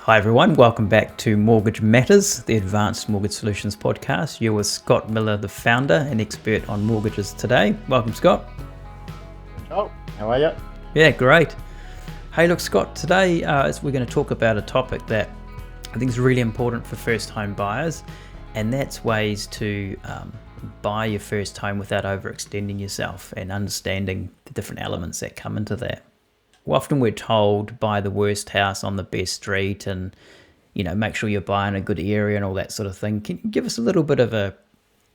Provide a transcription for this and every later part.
Hi everyone, welcome back to Mortgage Matters, the Advanced Mortgage Solutions podcast. You're with Scott Miller, the founder and expert on mortgages today. Welcome, Scott. Oh, how are you? Yeah, great. Hey, look, Scott, today we're going to talk about a topic that I think is really important for first home buyers, and that's ways to buy your first home without overextending yourself and understanding the different elements that come into that. Often we're told buy the worst house on the best street and, make sure you're buying a good area and all that sort of thing. Can you give us a little bit of a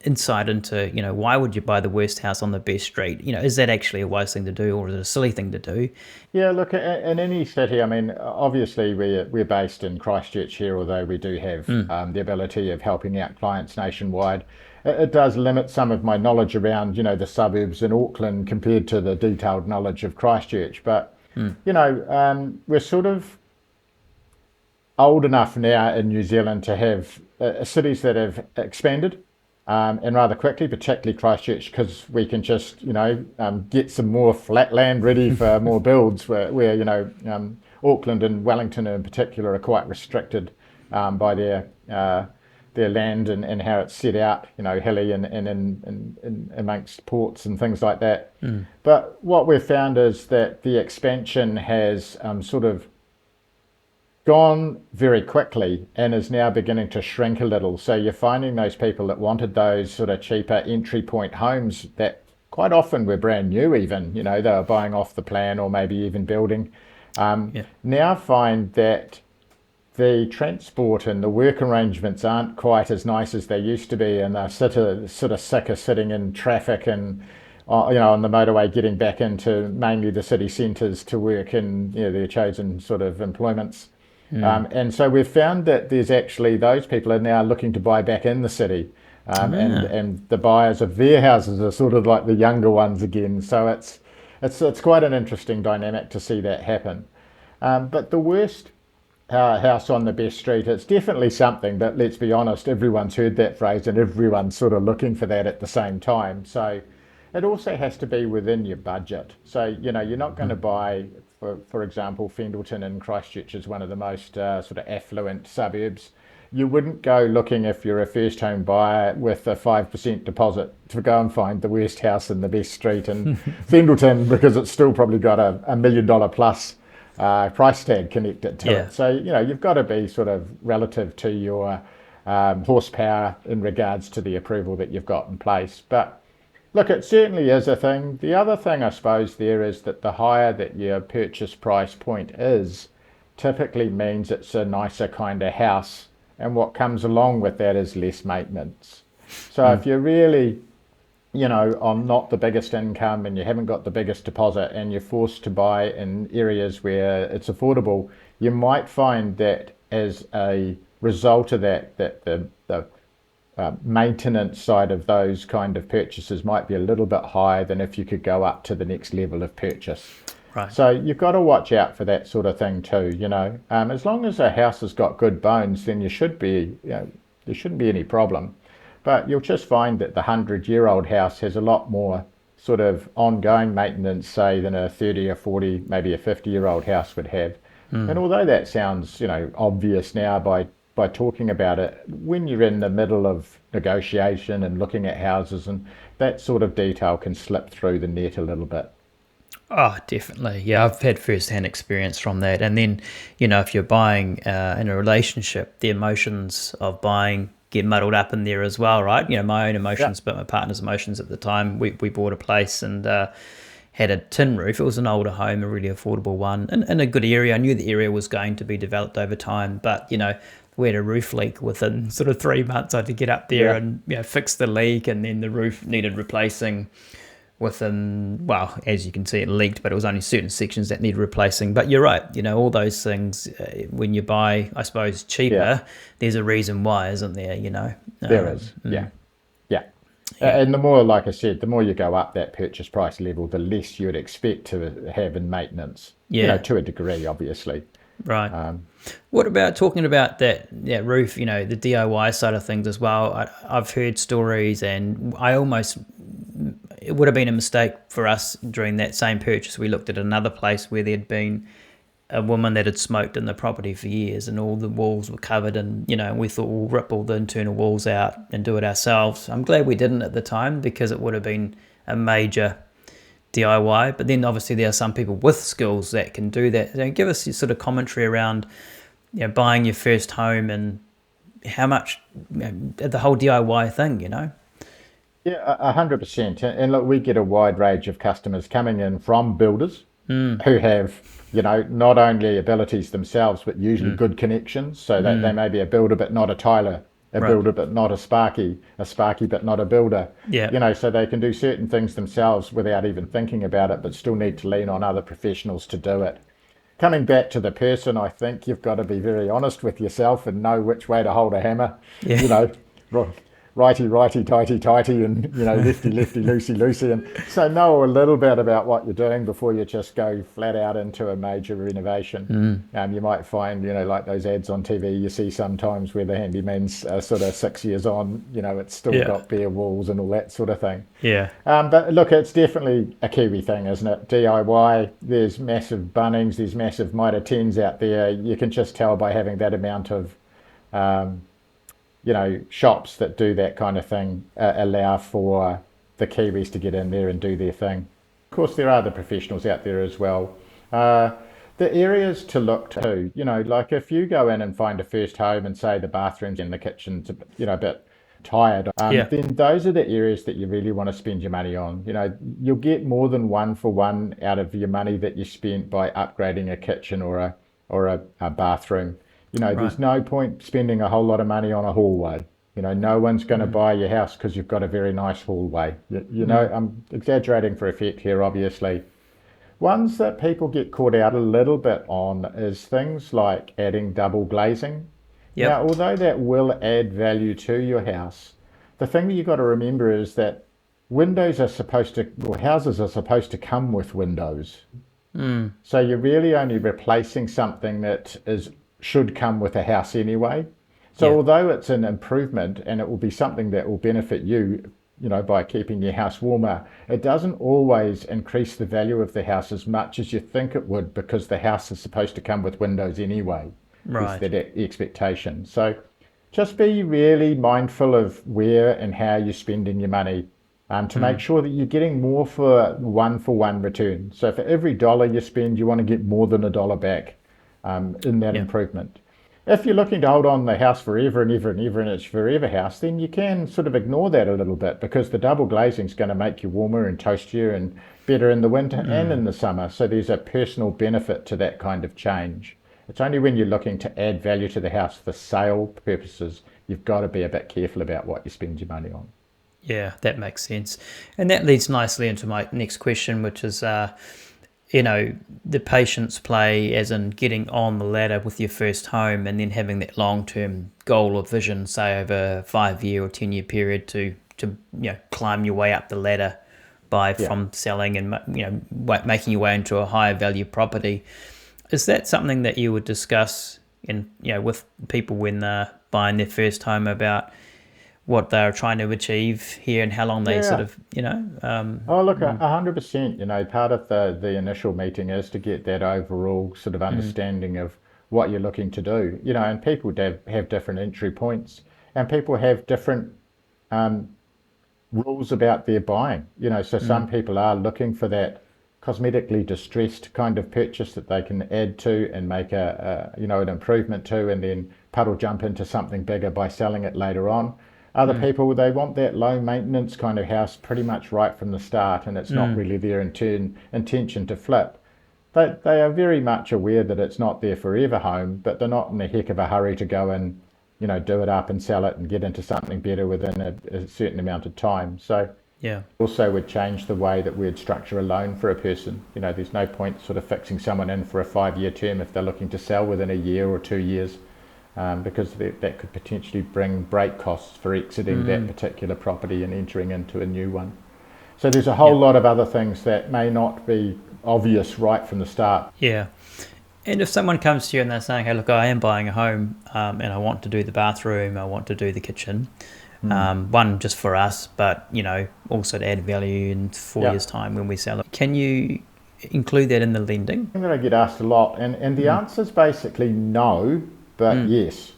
insight into, why would you buy the worst house on the best street? Is that actually a wise thing to do or is it a silly thing to do? Yeah, look, in any city, obviously we're based in Christchurch here, although we do have the ability of helping out clients nationwide. It does limit some of my knowledge around, the suburbs in Auckland compared to the detailed knowledge of Christchurch. But, we're sort of old enough now in New Zealand to have cities that have expanded and rather quickly, particularly Christchurch, because we can just, get some more flat land ready for more builds where Auckland and Wellington in particular are quite restricted by their land and how it's set out, hilly and in amongst ports and things like that. But what we've found is that the expansion has sort of gone very quickly and is now beginning to shrink a little. So you're finding those people that wanted those sort of cheaper entry point homes that quite often were brand new even, they were buying off the plan or maybe even building, now find that the transport and the work arrangements aren't quite as nice as they used to be, and they're sort of sick of sitting in traffic and on the motorway getting back into mainly the city centres to work in their chosen sort of employments. And so we've found that there's actually those people are now looking to buy back in the city, and the buyers of their houses are sort of like the younger ones again. So it's quite an interesting dynamic to see that happen. But the worst house on the best street, it's definitely something that, let's be honest, everyone's heard that phrase and everyone's sort of looking for that at the same time. So it also has to be within your budget. So, you're not going to buy, for example, Fendleton in Christchurch is one of the most sort of affluent suburbs. You wouldn't go looking, if you're a first home buyer, with a 5% deposit to go and find the worst house in the best street in Fendleton, because it's still probably got a $1 million plus price tag connected to it. So, you've got to be sort of relative to your horsepower in regards to the approval that you've got in place. But look, it certainly is a thing. The other thing, I suppose, there is that the higher that your purchase price point is, typically means it's a nicer kind of house. And what comes along with that is less maintenance. So if you're really, on not the biggest income and you haven't got the biggest deposit and you're forced to buy in areas where it's affordable, you might find that as a result of that the maintenance side of those kind of purchases might be a little bit higher than if you could go up to the next level of purchase. Right. So you've got to watch out for that sort of thing too, As long as a house has got good bones, then there shouldn't be any problem. But you'll just find that the 100-year-old house has a lot more sort of ongoing maintenance, say, than a 30 or 40, maybe a 50-year-old house would have. And although that sounds, obvious now by talking about it, when you're in the middle of negotiation and looking at houses, and that sort of detail can slip through the net a little bit. Oh, definitely. Yeah, I've had first-hand experience from that. And then, if you're buying in a relationship, the emotions of buying get muddled up in there as well, right? My own emotions, but my partner's emotions at the time. We bought a place and had a tin roof. It was an older home, a really affordable one, in a good area. I knew the area was going to be developed over time, but, we had a roof leak within sort of 3 months. I had to get up there and fix the leak, and then the roof needed replacing within, well, as you can see, it leaked, but it was only certain sections that needed replacing. But you're right, all those things, when you buy, I suppose, cheaper, there's a reason why, isn't there, There is, yeah. And the more, like I said, the more you go up that purchase price level, the less you'd expect to have in maintenance, to a degree, obviously. Right. What about talking about that roof, the DIY side of things as well? I've heard stories, and it would have been a mistake for us during that same purchase. We looked at another place where there'd been a woman that had smoked in the property for years, and all the walls were covered, and we thought we'll rip all the internal walls out and do it ourselves. I'm glad we didn't at the time, because it would have been a major DIY. But then obviously there are some people with skills that can do that. Give us your sort of commentary around buying your first home, and how much the whole DIY thing. Yeah, 100%. And look, we get a wide range of customers coming in from builders who have, not only abilities themselves, but usually good connections. So that they may be a builder but not a tiler, a Right. builder but not a sparky but not a builder. Yeah. So they can do certain things themselves without even thinking about it, but still need to lean on other professionals to do it. Coming back to the person, I think you've got to be very honest with yourself and know which way to hold a hammer. Yeah. You know, righty, righty, tighty, tighty, and lefty, lefty, loosey, loosey, and so know a little bit about what you're doing before you just go flat out into a major renovation. You might find, like those ads on TV you see sometimes where the handyman's sort of 6 years on, it's still Yeah. got bare walls and all that sort of thing. Yeah. But look, it's definitely a Kiwi thing, isn't it? DIY, there's massive Bunnings, there's massive Mitre 10s out there. You can just tell by having that amount of um, shops that do that kind of thing allow for the Kiwis to get in there and do their thing. Of course, there are the professionals out there as well. Uh, the areas to look to, like if you go in and find a first home and say the bathrooms and the kitchen's a bit tired, Yeah. then those are the areas that you really want to spend your money on. You'll get more than one for one out of your money that you spent by upgrading a kitchen or a bathroom. Right. There's no point spending a whole lot of money on a hallway. No one's going to buy your house because you've got a very nice hallway. I'm exaggerating for effect here, obviously. Ones that people get caught out a little bit on is things like adding double glazing. Now, Yep. although that will add value to your house, the thing that you've got to remember is that houses are supposed to come with windows. So you're really only replacing something that should come with a house anyway. So Yeah. although it's an improvement and it will be something that will benefit you, by keeping your house warmer, it doesn't always increase the value of the house as much as you think it would, because the house is supposed to come with windows anyway. Is Right. that expectation? So just be really mindful of where and how you're spending your money, to make sure that you're getting more for one return. So for every dollar you spend, you want to get more than a dollar back in that Yeah. improvement. If you're looking to hold on the house forever and ever and ever and it's forever house, then you can sort of ignore that a little bit, because the double glazing is going to make you warmer and toastier and better in the winter and in the summer. So there's a personal benefit to that kind of change. It's only when you're looking to add value to the house for sale purposes, you've got to be a bit careful about what you spend your money on. Yeah, that makes sense. And that leads nicely into my next question, which is, the patience play, as in getting on the ladder with your first home, and then having that long-term goal or vision, say over a 5 year or 10 year period, to climb your way up the ladder Yeah. from selling and making your way into a higher value property. Is that something that you would discuss with people when they're buying their first home, about what they're trying to achieve here and how long they sort Yeah. of Oh, look, 100%. Part of the initial meeting is to get that overall sort of understanding of what you're looking to do. And people have different entry points, and people have different um, rules about their buying. So some people are looking for that cosmetically distressed kind of purchase that they can add to and make an improvement to, and then puddle jump into something bigger by selling it later on. Other people, they want that low maintenance kind of house pretty much right from the start, and it's not really their intention to flip. They are very much aware that it's not their forever home, but they're not in a heck of a hurry to go and do it up and sell it and get into something better within a certain amount of time. So yeah. also would change the way that we'd structure a loan for a person. There's no point sort of fixing someone in for a 5 year term if they're looking to sell within a year or 2 years, because that could potentially bring break costs for exiting that particular property and entering into a new one. So there's a whole Yeah. lot of other things that may not be obvious right from the start. Yeah. And if someone comes to you and they're saying, "Hey, look, I am buying a home, and I want to do the bathroom, I want to do the kitchen, one just for us, but also to add value in 4 years' Yeah. time when we sell it," can you include that in the lending? I'm going to get asked a lot, and the answer is basically no, but yes.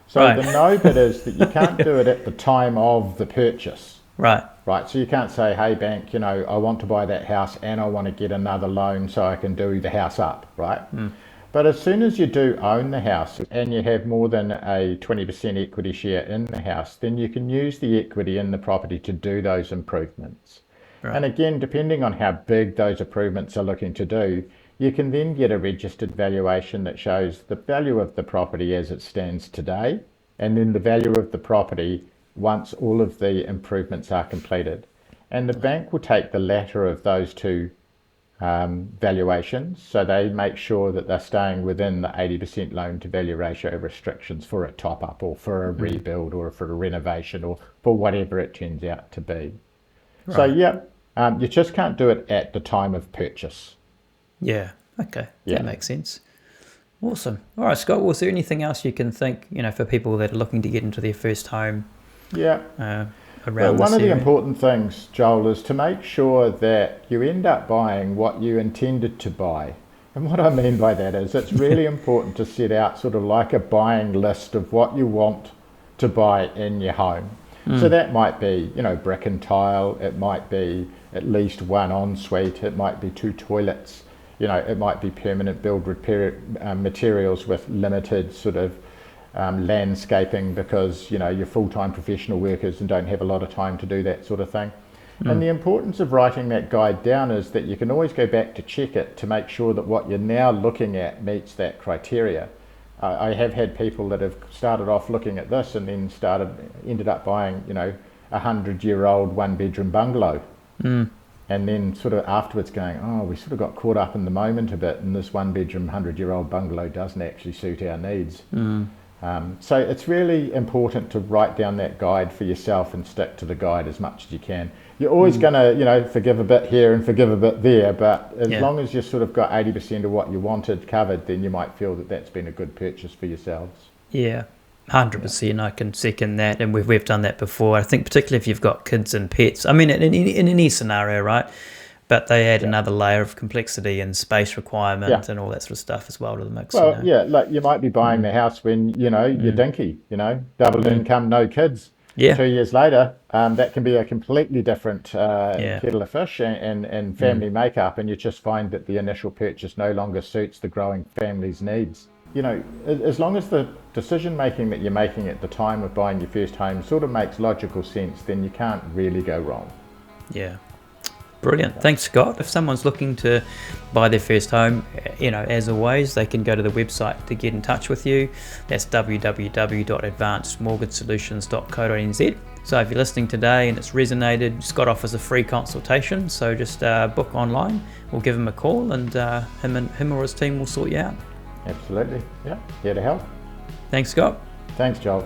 So Right. the no bit is that you can't do it at the time of the purchase, Right. right? So you can't say, hey, bank, I want to buy that house and I want to get another loan so I can do the house up, right? But as soon as you do own the house and you have more than a 20% equity share in the house, then you can use the equity in the property to do those improvements. And Right. again, depending on how big those improvements are looking to do, you can then get a registered valuation that shows the value of the property as it stands today, and then the value of the property once all of the improvements are completed. And the bank will take the latter of those two valuations, so they make sure that they're staying within the 80% loan to value ratio restrictions for a top up or for a rebuild or for a renovation or for whatever it turns out to be. So Right. yeah, you just can't do it at the time of purchase. Yeah. Okay. That Yeah. makes sense. Awesome. All right, Scott. Was there anything else you can think, for people that are looking to get into their first home Yeah. uh, Well, around one this of the area? important things, Joel, is to make sure that you end up buying what you intended to buy. And what I mean by that is it's really important to set out sort of like a buying list of what you want to buy in your home. So that might be, brick and tile. It might be at least one ensuite. It might be two toilets. It might be permanent build repair materials with limited sort of landscaping because you're full-time professional workers and don't have a lot of time to do that sort of thing. And the importance of writing that guide down is that you can always go back to check it to make sure that what you're now looking at meets that criteria. I have had people that have started off looking at this and then ended up buying, a 100-year-old one-bedroom bungalow. And then sort of afterwards going, oh, we sort of got caught up in the moment a bit, and this one-bedroom 100-year-old bungalow doesn't actually suit our needs. So it's really important to write down that guide for yourself and stick to the guide as much as you can. You're always going to, forgive a bit here and forgive a bit there, but as Yeah. long as you've sort of got 80% of what you wanted covered, then you might feel that that's been a good purchase for yourselves. Yeah. 100%. I can second that, and we've done that before. I think particularly if you've got kids and pets. I mean, in any scenario, right? But they add another layer of complexity and space requirement Yeah. and all that sort of stuff as well to the mix. Well, yeah, like you might be buying the house when, you're dinky, double income, no kids. Yeah. 2 years later, that can be a completely different Yeah. kettle of fish and family makeup, and you just find that the initial purchase no longer suits the growing family's needs. As long as the decision making that you're making at the time of buying your first home sort of makes logical sense, then you can't really go wrong. Yeah. Brilliant. Thanks, Scott. If someone's looking to buy their first home, as always, they can go to the website to get in touch with you. That's www.advancedmortgagesolutions.co.nz. So if you're listening today and it's resonated, Scott offers a free consultation. So just book online or give him a call, and him or his team will sort you out. Absolutely. Yeah. Here to help. Thanks, Scott. Thanks, Joel.